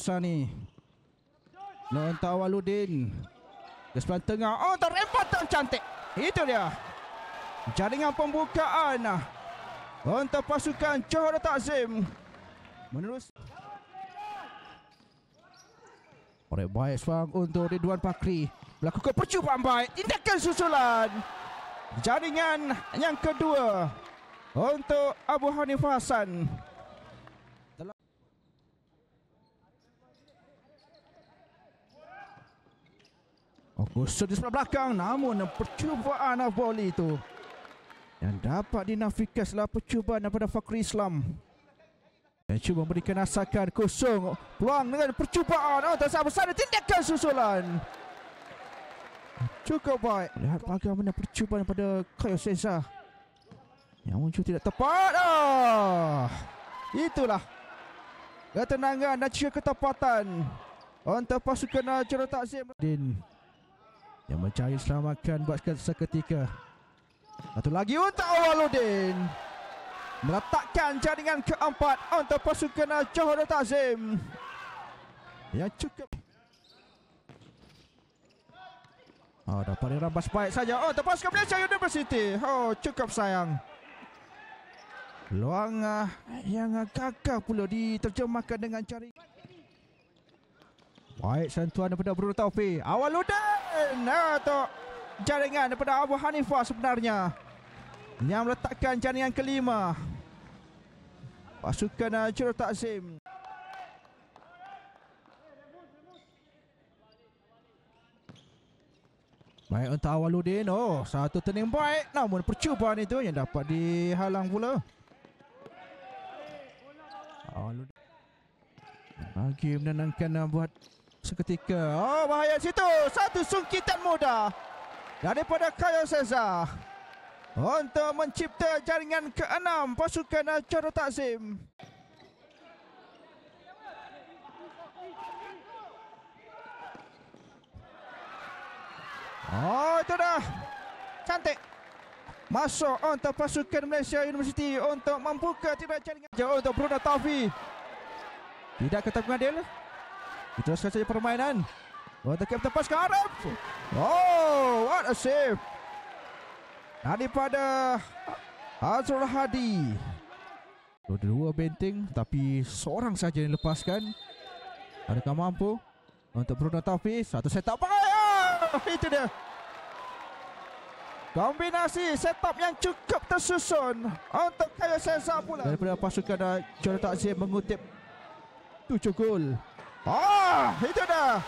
Sabsani. Untuk Awaludin. Kesepan tengah. Oh, terempatan cantik. Itu dia. Jaringan pembukaan untuk pasukan Johor Takzim. Menerus. Oleh baik seorang untuk Ridwan Fakri. Melakukan percubaan baik. Tindakan susulan. Jaringan yang kedua untuk Abu Hanif Hassan. Kusur di sebelah belakang. Namun percubaan volley itu yang dapat dinafikan setelah percubaan daripada Fakri Islam. Yang cuba memberikan asakan kosong. Peluang dengan percubaan untuk Sabsani. Tindakan susulan. Cukup baik. Lihat bagaimana percubaan daripada Khairul Seza. Yang muncul tidak tepat. Itulah ketenangan dan juga ketepatan untuk pasukan Johor Takzim. Yang mencari selamatkan buat seketika. Satu lagi untuk Awaludin. Meletakkan jaringan keempat untuk pasukan Johor Takzim. Yang cukup. Dapat dirampas baik saja. Untuk pasukan Malaysia University. Cukup sayang. Peluang yang gagal pula diterjemahkan dengan jaringan. Baik sentuhan daripada Bruno Taufik. Awaludin untuk jaringan daripada Abu Hanifah sebenarnya. Yang meletakkan jaringan kelima pasukan Johor Takzim. Baik untuk Awaludin. Satu turning baik. Namun percubaan itu yang dapat dihalang pula. Awaludin lagi menenangkan buat seketika. Bahaya situ. Satu sungkitan mudah daripada Khairul Seza untuk mencipta jaringan ke-6 pasukan Johor Takzim. Itu dah cantik. Masuk untuk pasukan Malaysia University untuk membuka tidak jaringan. Jauh untuk Bruno Taufik. Tidak ketemu adil. Diteruskan saja permainan untuk Kapten pasukan Arab. What a save daripada Azrul Hadi. Dua benteng tapi seorang saja yang lepaskan. Adakah mampu untuk Bruno Taufik? Satu setup baik. Itu dia. Kombinasi setup yang cukup tersusun untuk Khairul Seza pula. Daripada pasukan Johor Takzim mengutip 7 gol. Itu dah.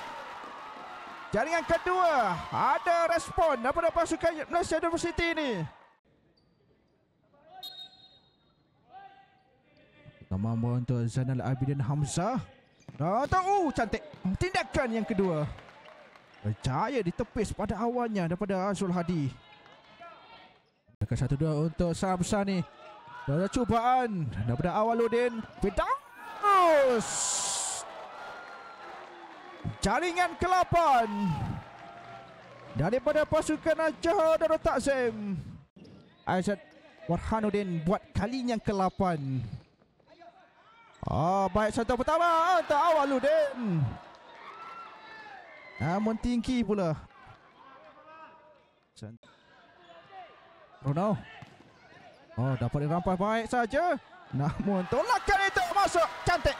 Jaringan kedua. Ada respon daripada pasukan Malaysia University ini. Mampu untuk Zainal Abidin Hamzah. Cantik. Tindakan yang kedua. Berjaya ditepis pada awalnya daripada Azrul Hadi. Dekat 1-2 untuk Sabsani. Ada cubaan daripada Awaludin. Firdaus. Jaringan ke-8 daripada pasukan Johor Takzim. Aizat Warhanuddin buat kali yang ke-8. Baik satu pertama untuk Awaludin. Namun tinggi pula. Bruno. Dapat dirampas baik saja. Namun tolakan itu masuk. Cantik.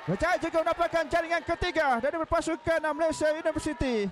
Berjaya juga mendapatkan jaringan ketiga dari pasukan Malaysia University.